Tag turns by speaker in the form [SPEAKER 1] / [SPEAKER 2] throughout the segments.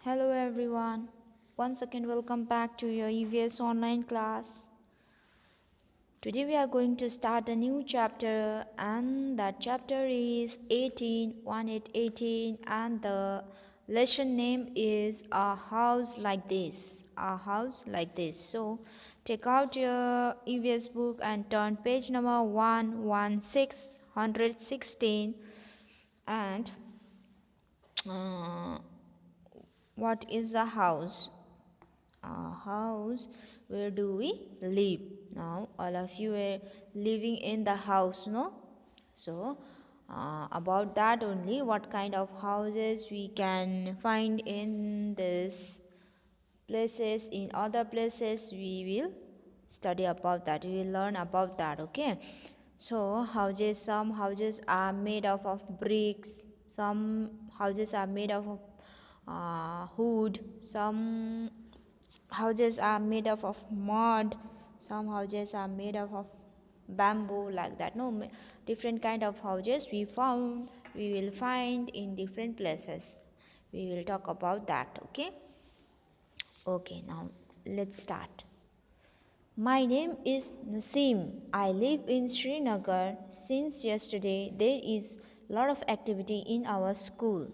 [SPEAKER 1] Hello everyone. Once again welcome back to your EVS online class. Today we are going to start a new chapter and that chapter is 18 and the lesson name is A House Like This. A House Like This. So take out your EVS book and turn page number 116 and uh, what is a house? A house, where do we live? Now all of you are living in the house, no? So about that only, what kind of houses we can find in this places, in other places we will study about that, we will learn about that. Okay, so houses, some houses are made of bricks, some houses are made of wood, some houses are made of mud, some houses are made of bamboo, like that. No, different kind of houses we will find in different places. We will talk about that. Okay, now let's start. My name is Naseem. I live in Srinagar. Since yesterday, there is a lot of activity in our school.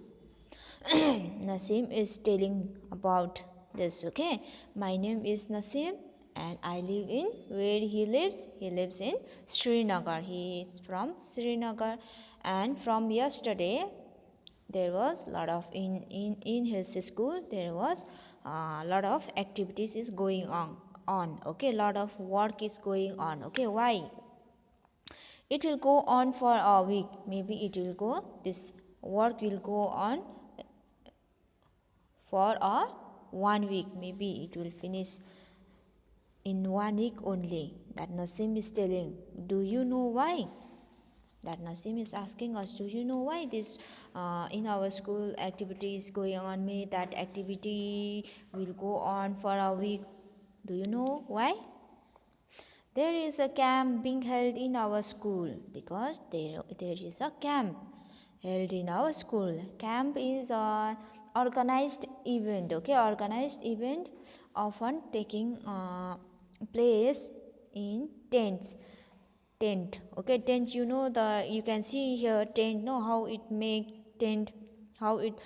[SPEAKER 1] Naseem is telling about this. Okay, my name is Naseem and I live in where he lives in Srinagar. He is from Srinagar, and from yesterday there was a lot of in his school there was a lot of activities is going on. Okay, lot of work is going on. Okay, why? It will go on for a week. Maybe it will go, this work will go on for a 1 week. Maybe it will finish in 1 week only. That Naseem is telling. Do you know why? That Naseem is asking us, do you know why this in our school activity is going on? May that activity will go on for a week. Do you know why? There is a camp being held in our school, because there is a camp held in our school. Camp is an organized event. Okay, organized event often taking place in tents. Tent. Okay, tent, you know, the you can see here tent, no, how it make tent, how it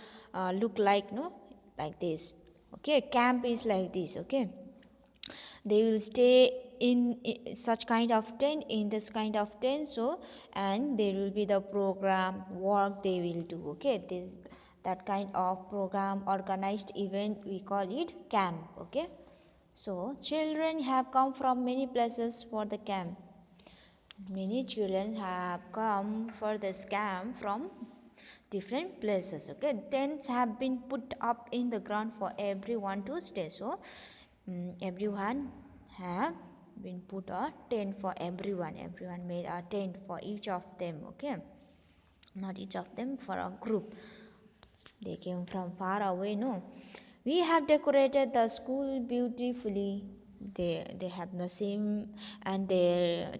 [SPEAKER 1] look like, no, like this. Okay, camp is like this. Okay, they will stay in such kind of tent, in this kind of tent. So and there will be the program work they will do. Okay, this, that kind of program organized event, we call it camp. Okay, so children have come from many places for the camp. Many children have come for this camp from different places. Okay, tents have been put up in the ground for everyone to stay. So everyone have been put a tent for everyone. Everyone made a tent for each of them. Okay, not each of them, for a group. They came from far away. No, we have decorated the school beautifully. They have the same, and their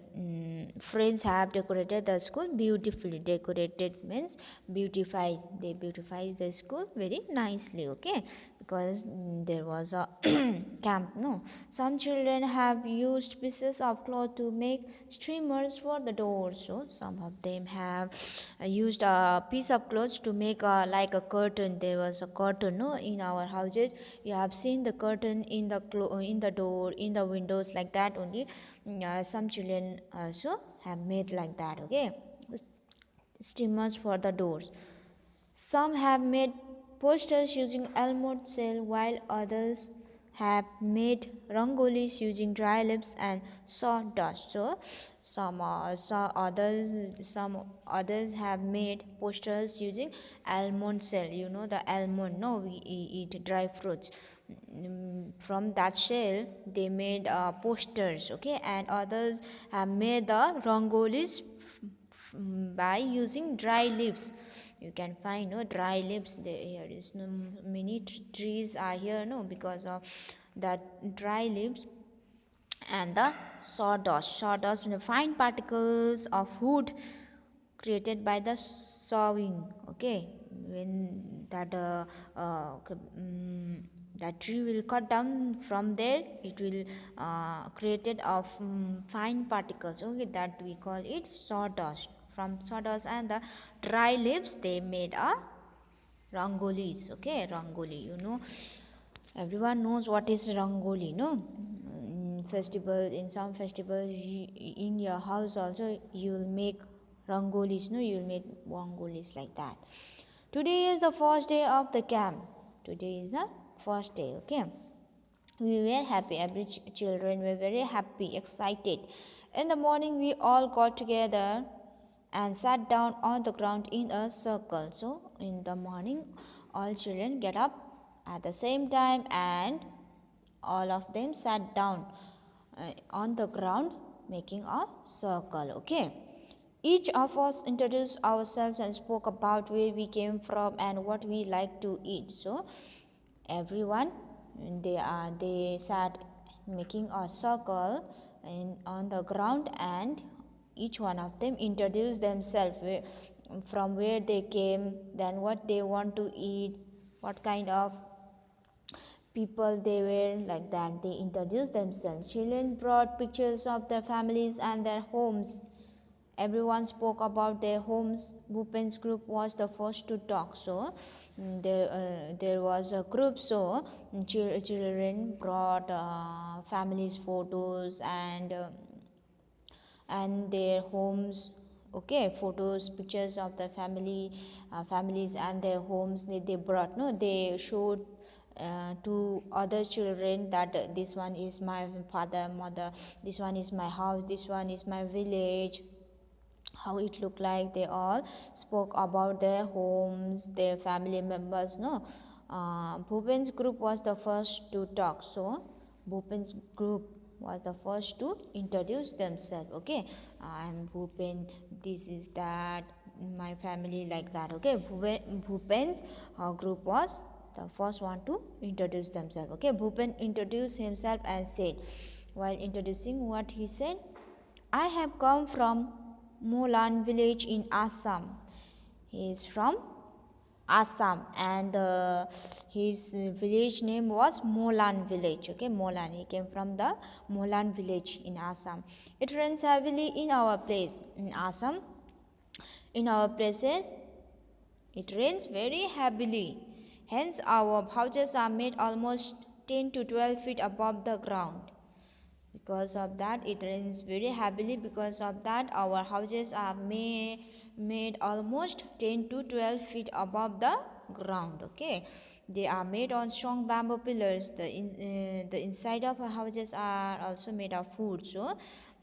[SPEAKER 1] friends have decorated the school beautifully. Decorated means beautifies. They beautifies the school very nicely. Okay, because there was a camp. No, some children have used pieces of cloth to make streamers for the doors. So some of them have used a piece of cloth to make like a curtain. There was a curtain, no, in our houses. You have seen the curtain in the in the door, in the windows, like that only. Some children also have made like that. Okay, streamers for the doors. Some have made posters using almond shell, while others have made rangolis using dry leaves and sawdust. So some others have made posters using almond shell. You know the almond, no, we eat dry fruits. From that shell they made posters. Okay, and others have made the rangolis by using dry leaves. You can find, no, dry leaves. Here is no many trees are here, no, because of that dry leaves. And the sawdust, the fine particles of wood created by the sawing. Okay, when that tree will cut down, from there it will created of fine particles, okay, that we call it sawdust. From sawdust and the dry leaves they made a rangolis, okay. Rangoli, everyone knows what is rangoli, no? In some festivals, in your house also you will make rangolis, no? You will make rangolis like that. Today is the first day of the camp. Today is the first day, okay. We were happy. Every children were very happy, excited. In the morning, we all got together and sat down on the ground in a circle. So, in the morning, all children get up at the same time and all of them sat down on the ground making a circle, okay. Each of us introduced ourselves and spoke about where we came from and what we like to eat. So everyone, they sat making a circle on the ground, and each one of them introduced themselves, from where they came, then what they want to eat, what kind of people they were, like that they introduced themselves. Children brought pictures of their families and their homes. Everyone spoke about their homes. Bhupen's group was the first to talk. So there was a group. So children brought families photos and their homes, okay, photos, pictures of the families and their homes. They brought, no, they showed to other children that this one is my father, mother, this one is my house, this one is my village, how it looked like. They all spoke about their homes, their family members, no. Bhupen's group was the first to talk. So Bhupen's group was the first to introduce themselves, okay. I'm Bhupen, this is that, my family, like that, okay. Bhupen's group was the first one to introduce themselves, okay. Bhupen introduced himself and said, while introducing, what he said, I have come from Molan village in Assam. He is from Assam, and his village name was Molan village, okay. Molan, he came from the Molan village in Assam. It rains heavily in our place in Assam. In our places it rains very heavily, hence our houses are made almost 10 to 12 feet above the ground. Because of that, it rains very heavily. Because of that, our houses are made almost 10 to 12 feet above the ground, okay. They are made on strong bamboo pillars. The inside of our houses are also made of wood. So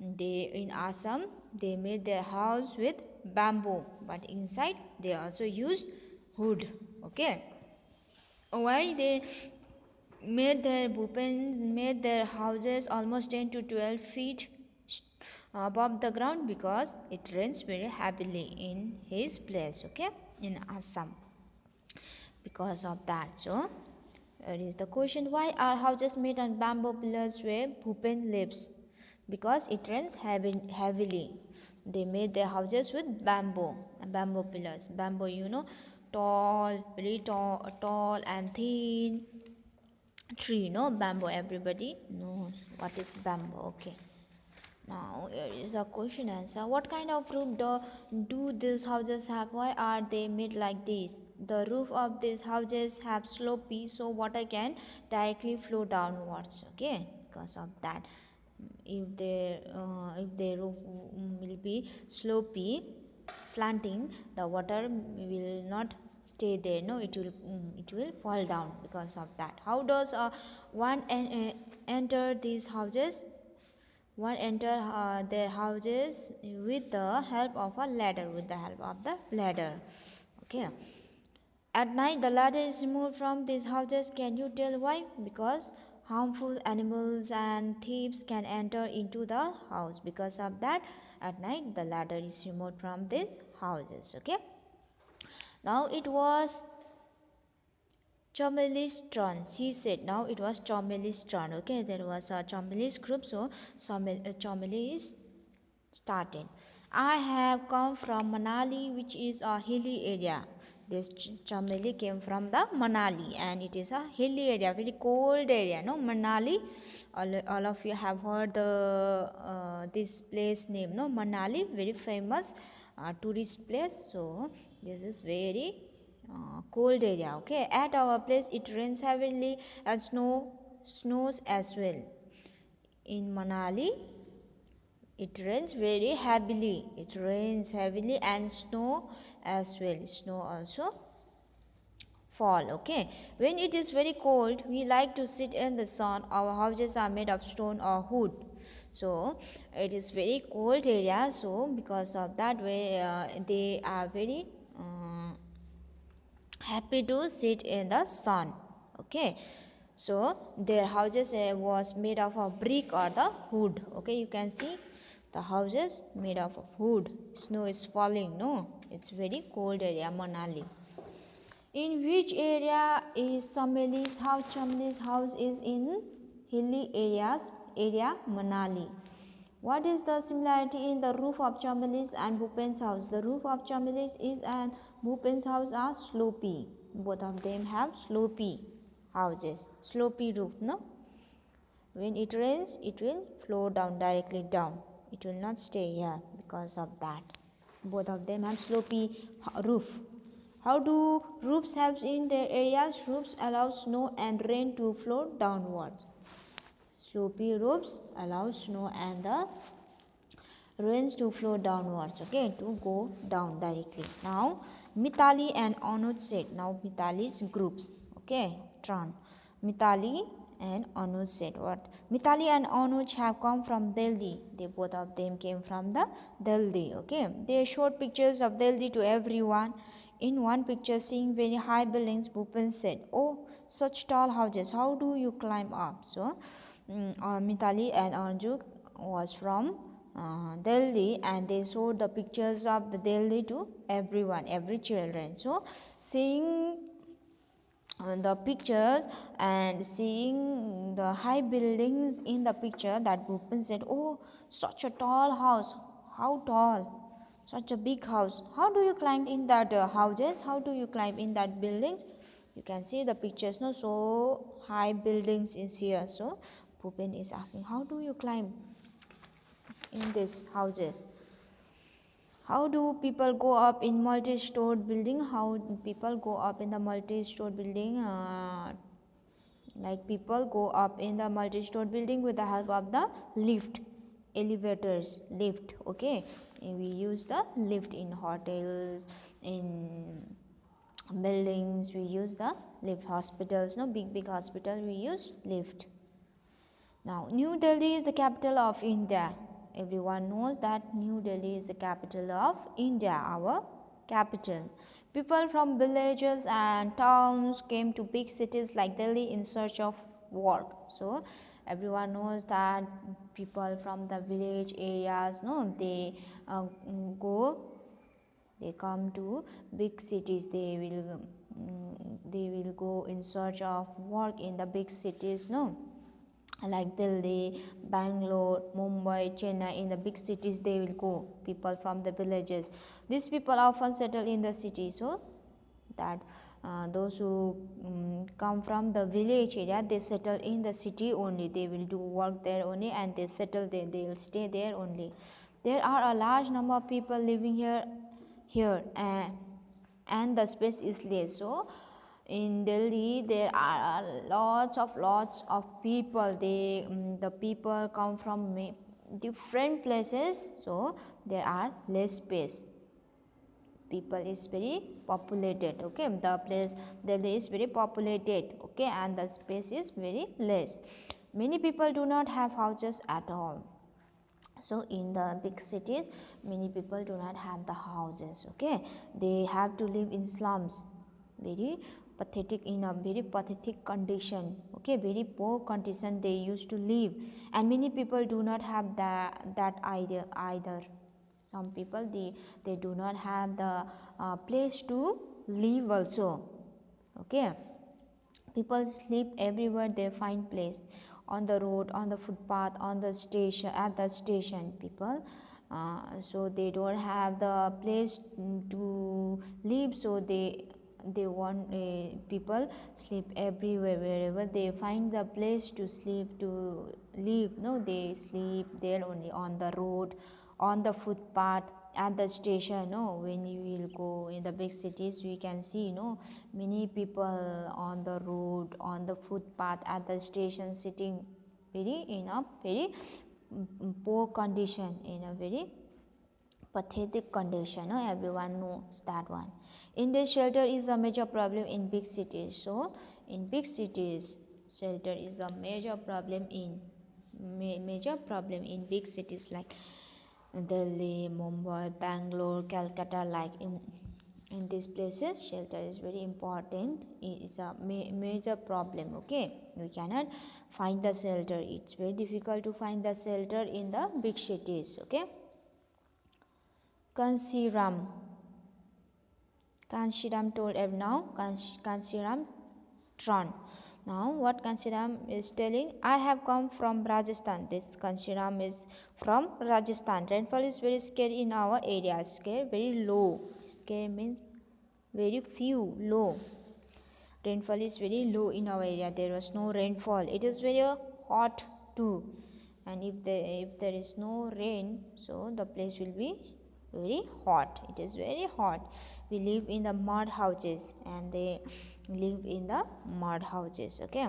[SPEAKER 1] in Assam, they made their house with bamboo, but inside they also used wood, okay. Why they made their houses almost 10 to 12 feet above the ground? Because it rains very heavily in his place, okay, in Assam. Because of that, so here is the question, why are houses made on bamboo pillars where Bhupen lives? Because it rains heavily. They made their houses with bamboo pillars. Bamboo, tall, very tall and thin tree, no, bamboo. Everybody knows what is bamboo, okay. Now here is a question answer. What kind of roof do these houses have? Why are they made like this? The roof of these houses have slopey, so water can directly flow downwards, okay. Because of that, if the roof will be slopey, slanting, the water will not stay there, no, it will fall down. Because of that, how does one enter these houses? One enter their houses with the help of a ladder, okay. At night, the ladder is removed from these houses. Can you tell why? Because harmful animals and thieves can enter into the house. Because of that, at night the ladder is removed from these houses, okay. Now it was Chomeli's turn. She said, now it was Chomeli's turn, okay. There was a Chomeli's group, so Chomeli is started. I have come from Manali, which is a hilly area. This chameli came from the Manali, and it is a hilly area, very cold area. No, Manali. All of you have heard the this place name. No, Manali, very famous tourist place. So this is very cold area. Okay, at our place it rains heavily and snows as well. In Manali, it rains very heavily. It rains heavily and snow as well. Snow also fall. Okay, when it is very cold, we like to sit in the sun. Our houses are made of stone or wood. So it is very cold area. So because of that way, they are very happy to sit in the sun. Okay, so their houses was made of a brick or the wood. Okay, you can see the houses made of wood. Snow is falling. No, it's very cold area, Manali. In which area is Chameli's house? Chameli's house is in hilly area Manali. What is the similarity in the roof of Chameli's and Bhupen's house? The roof of Chameli's is and Bhupen's house are slopy. Both of them have slopy houses, slopy roof. No, when it rains, it will flow down directly down. It will not stay here because of that. Both of them have slopy roof. How do roofs help in their areas? Roofs allow snow and rain to flow downwards. Slopy roofs allow snow and the rains to flow downwards, okay, to go down directly. Now, Mitali and Anuj said, now Mitali's groups, okay, turn. Mitali and Anuj said what? Mitali and Anuj have come from Delhi. They both of them came from the Delhi, okay. They showed pictures of Delhi to everyone. In one picture, seeing very high buildings, Bhupen said, oh, such tall houses, how do you climb up? So, Mitali and Anuj was from Delhi, and they showed the pictures of the Delhi to everyone, every children. So, seeing the pictures and seeing the high buildings in the picture, that Bhupen said, oh, such a tall house, how tall, such a big house, how do you climb in that houses, how do you climb in that buildings? You can see the pictures, no, so high buildings is here. So Bhupen is asking, how do you climb in these houses? How do people go up in multi-stored building? How people go up in the multi-stored building? Like people go up in the multi-stored building with the help of the lift, elevators, lift. Okay, and we use the lift in hotels, in buildings. We use the lift. Hospitals, no, big hospital, we use lift. Now, New Delhi is the capital of India. Everyone knows that New Delhi is the capital of India, our capital. People from villages and towns came to big cities like Delhi in search of work. So, everyone knows that people from the village areas, no, they come to big cities. They will go in search of work in the big cities, no, like Delhi, Bangalore, Mumbai, Chennai. In the big cities they will go, people from the villages. These people often settle in the city, so that those who come from the village area, they settle in the city only. They will do work there only, and they settle there, they will stay there only. There are a large number of people living here and the space is less. So in Delhi there are lots of people. The people come from different places, so there are less space. People is very populated, okay, the place Delhi is very populated, okay, and the space is very less. Many people do not have houses at all. So in the big cities, many people do not have the houses, okay, they have to live in slums, very pathetic, in a very pathetic condition, okay, very poor condition they used to live. And many people do not have that either. Some people, they do not have the place to live also, okay. People sleep everywhere they find place, on the road, on the footpath, on the station, at the station. People, so they don't have the place to live, so they they want people sleep everywhere, wherever they find the place to sleep, to live. No, they sleep there only, on the road, on the footpath, at the station. No, when you will go in the big cities, we can see, no, many people on the road, on the footpath, at the station, sitting very in a very poor condition, in a very pathetic condition. No? Everyone knows that one. Indeed, shelter is a major problem in big cities. So in big cities, shelter is a major problem in big cities like Delhi, Mumbai, Bangalore, Calcutta. Like in these places, shelter is very important. It is a major problem. Okay, we cannot find the shelter. It's very difficult to find the shelter in the big cities. Okay. Kansiram told now. Kansiram Tron. Now what Kansiram is telling, I have come from Rajasthan. This Kansiram is from Rajasthan. Rainfall is very scarce in our area. Scarce, very low. Scarce means very few, low. Rainfall is very low in our area. There was no rainfall. It is very hot too. And if there is no rain, so the place will be very hot. It is very hot. We live in the mud houses, and they live in the mud houses. Okay,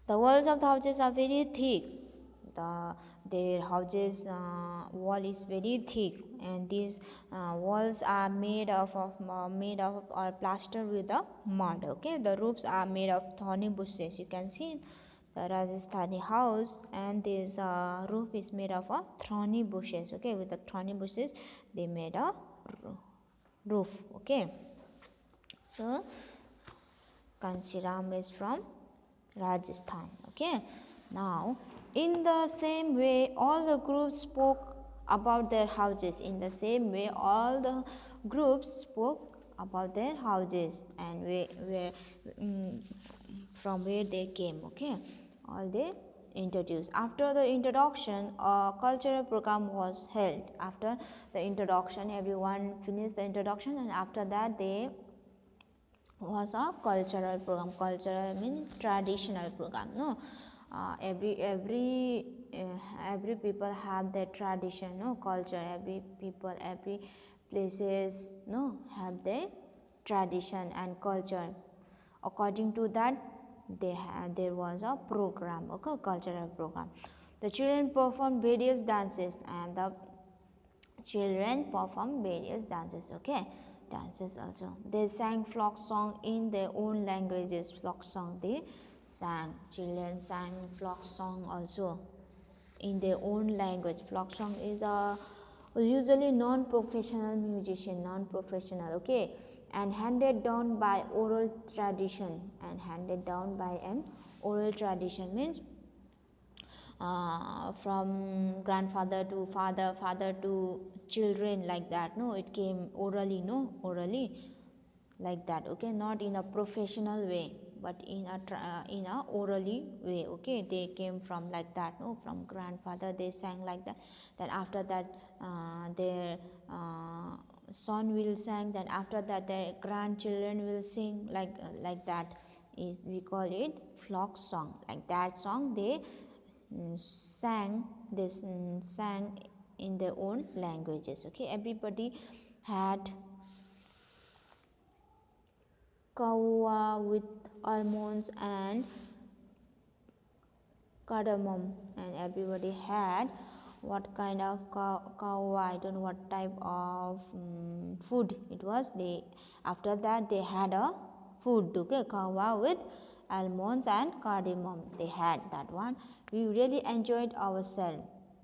[SPEAKER 1] the walls of the houses are very thick. Their houses wall is very thick, and these walls are made of or plastered with the mud. Okay, the roofs are made of thorny bushes. You can see the Rajasthani house, and this roof is made of thorny bushes. Okay, with the thorny bushes they made a roof. Okay, so Kansiram is from Rajasthan. Okay, now in the same way all the groups spoke about their houses. In the same way all the groups spoke about their houses and from where they came. Okay, all they introduced. After the introduction, a cultural program was held. After the introduction, everyone finished the introduction, and after that they was a cultural program. Cultural means traditional program. No, every people have their tradition, no, culture. Every people, every places, no, have their tradition and culture. According to that, there was a program. Okay, cultural program. The children performed various dances, and the children performed various dances. Okay, dances also. They sang folk song in their own languages. Folk song they sang. Children sang folk song also in their own language. Folk song is a usually non-professional musician, non-professional. Okay, and handed down by oral tradition. And handed down by an oral tradition means from grandfather to father, father to children, like that. No, it came orally. No, orally, like that. Okay, not in a professional way, but in a orally way. Okay, they came from like that. No, from grandfather they sang like that. Then after that their son will sing. Then after that their grandchildren will sing like that. Is we call it folk song. Like that song they sang in their own languages. Okay, everybody had kawa with almonds and cardamom, and everybody had what kind of kawa, I don't know what type of food it was. They after that they had a food. Okay, kawa with almonds and cardamom, they had that one. We really enjoyed ourselves.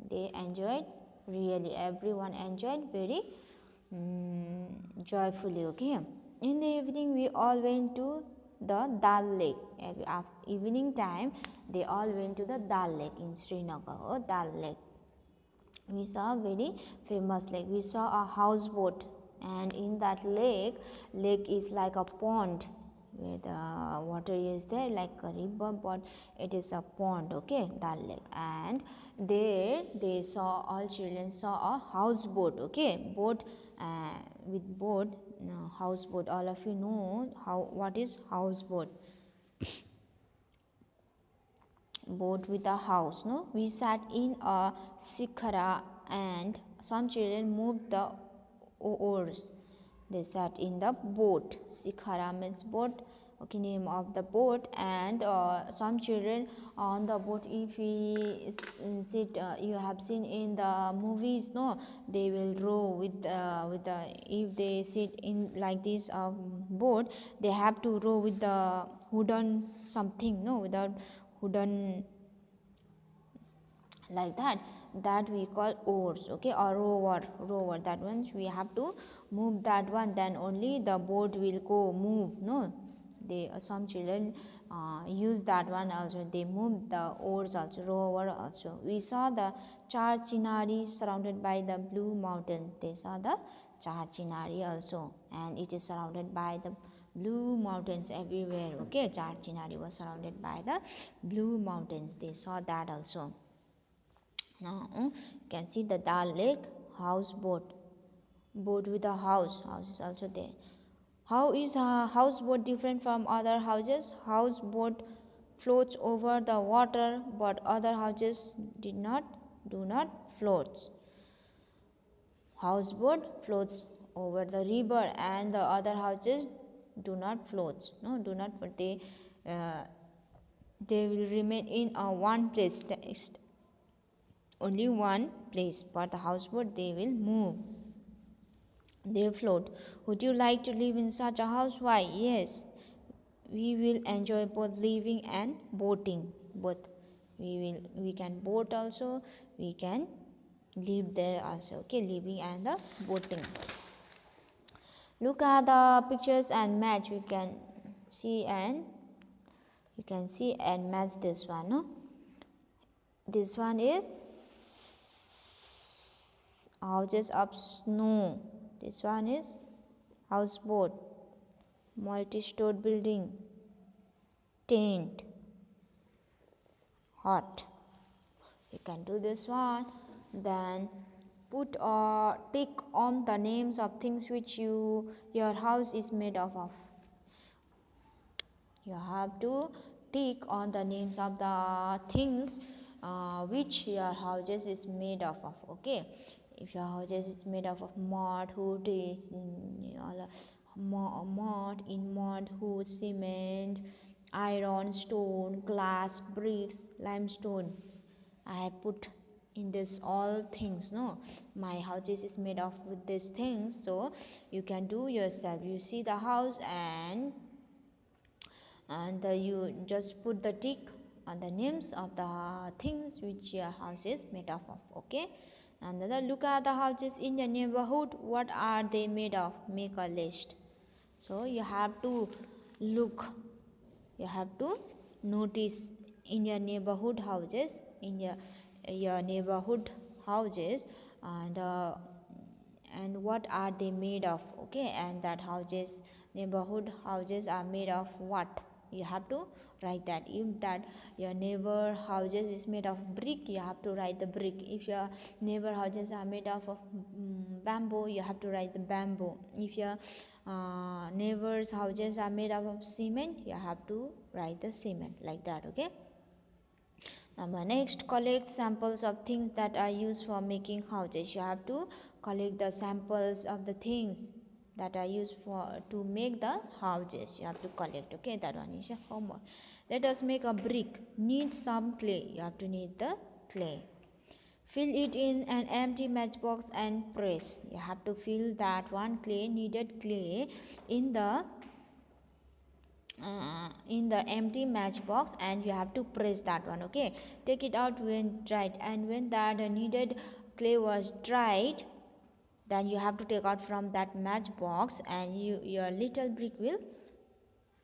[SPEAKER 1] They enjoyed, really everyone enjoyed very joyfully. Okay, in the evening we all went to the Dal Lake. After evening time they all went to the Dal Lake in Srinagar. Dal Lake, we saw a very famous lake. We saw a houseboat, and in that lake is like a pond. where the water is there like a river, but it is a pond, okay, Dal Lake. And there they saw, all children saw a houseboat, okay, boat, with boat, houseboat. All of you know what is houseboat. Boat with a house, no? We sat in a sikhara and some children moved the oars. They sat in the boat. Sikhara means boat, okay, name of the boat. And some children on the boat, if we sit, you have seen in the movies, no, they will row with the, if they sit in like this boat, they have to row with the wooden something, no, without wooden, like that we call oars, okay, or rower. That means we have to move that one, then only the boat will go move, no. They, some children use that one also, they move the oars also, rower also. We saw the Char Chinari surrounded by the blue mountains. They saw the Char Chinari also, and it is surrounded by the blue mountains everywhere, okay. Char Chinari was surrounded by the blue mountains. They saw that also. Now you can see the Dal Lake houseboat, boat with a house is also there. How is a houseboat different from other houses? Houseboat floats over the water, but other houses do not float. Houseboat floats over the river, and the other houses do not float. No, do not. But they will remain in a one place. Only one place, but the houseboat, they will move, they float. Would you like to live in such a house? Why? Yes, we will enjoy both living and boating. Both, we can boat also, we can live there also, okay, living and the boating. Look at the pictures and match. We can see and match this one, no? This one is houses of snow. This one is houseboat, multi-story building, tent, hut. You can do this one. Then put a tick on the names of things which your house is made of. You have to tick on the names of the things which your houses is made of, okay. If your houses is made of mud, wood is mud, wood, cement, iron, stone, glass, bricks, limestone. I have put in this all things, no. My houses is made of with these things, so you can do yourself. You see the house and you just put the tick on the names of the things which your house is made of, okay. And then look at the houses in your neighborhood. What are they made of? Make a list. So you have to look, you have to notice in your neighborhood houses, in your neighborhood houses, and what are they made of, okay. And that houses, neighborhood houses are made of what? You have to write that. If that your neighbor houses is made of brick, you have to write the brick. If your neighbor houses are made of bamboo, you have to write the bamboo. If your neighbors houses are made of cement, you have to write the cement, like that, okay. Number next, collect samples of things that are used for making houses. You have to collect the samples of the things that are used for to make the houses. You have to collect, okay. That one is your homework. Let us make a brick. Need some clay. You have to need the clay. Fill it in an empty matchbox and press. You have to fill that one needed clay in the empty matchbox, and you have to press that one, okay. Take it out when dried, and when that needed clay was dried, then you have to take out from that matchbox, and your little brick will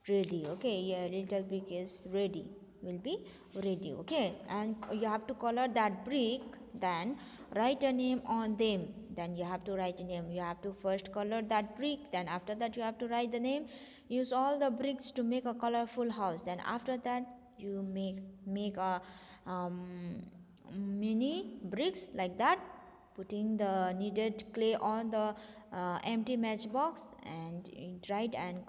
[SPEAKER 1] ready, okay. Your little brick is ready. will be ready. Okay, and you have to color that brick, then write a name on them. Then you have to write a name. You have to first color that brick, then after that you have to write the name. Use all the bricks to make a colorful house. Then after that you make a mini bricks like that, putting the needed clay on the empty matchbox and write and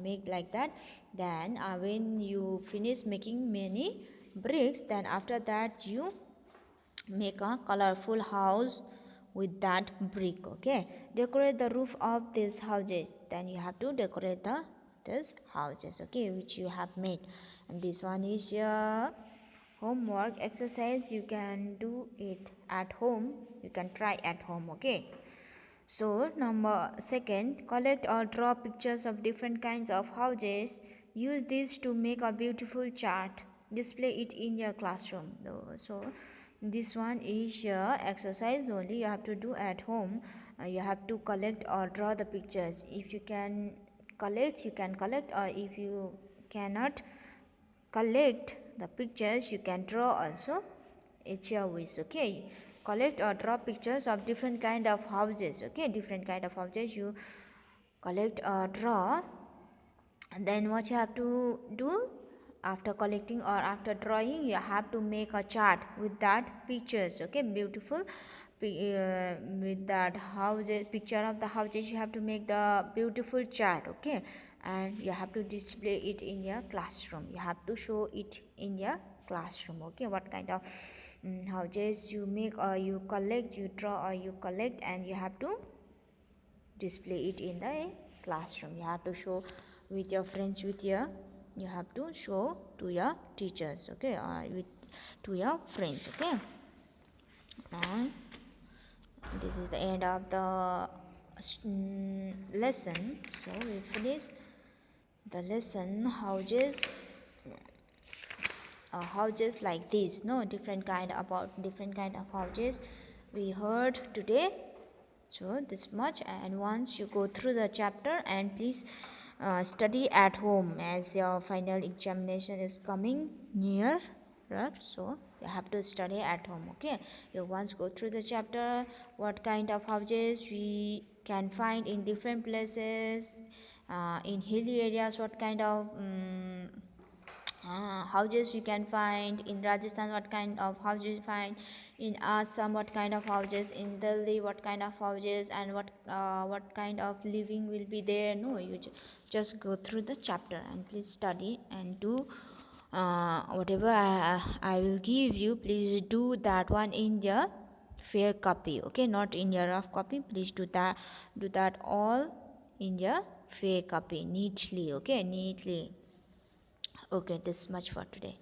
[SPEAKER 1] make like that. Then when you finish making many bricks, then after that you make a colorful house with that brick. Okay, decorate the roof of these houses. Then you have to decorate these houses, okay, which you have made. And this one is your homework exercise. You can do it at home, you can try at home. Okay, so number second, collect or draw pictures of different kinds of houses. Use this to make a beautiful chart. Display it in your classroom. So this one is exercise only, you have to do at home. You have to collect or draw the pictures. If you can collect, you can collect, or if you cannot collect the pictures, you can draw also. It's your wish. Okay, collect or draw pictures of different kind of houses. Okay, different kind of houses you collect or draw. And then what you have to do after collecting or after drawing, you have to make a chart with that pictures. Okay, beautiful with that houses, picture of the houses, you have to make the beautiful chart. Okay, and you have to display it in your classroom. You have to show it in your classroom. Okay, what kind of houses you make or you collect, you draw or you collect, and you have to display it in the classroom. You have to show with your friends, you have to show to your teachers. Okay, or to your friends. Okay, and this is the end of the lesson. So we finish the lesson. Houses like this, no, different kind of houses we heard today. So this much, and once you go through the chapter, and please study at home as your final examination is coming near, right? So you have to study at home. Okay, you once go through the chapter, what kind of houses we can find in different places, in hilly areas, what kind of houses we can find in Rajasthan, what kind of houses we find in Assam, what kind of houses in Delhi, what kind of houses, and what kind of living will be there. No, you just go through the chapter and please study and do whatever I will give you. Please do that one in your fair copy. Okay, not in your rough copy. Please do that all in your fair copy neatly. Okay, neatly. Okay, this much for today.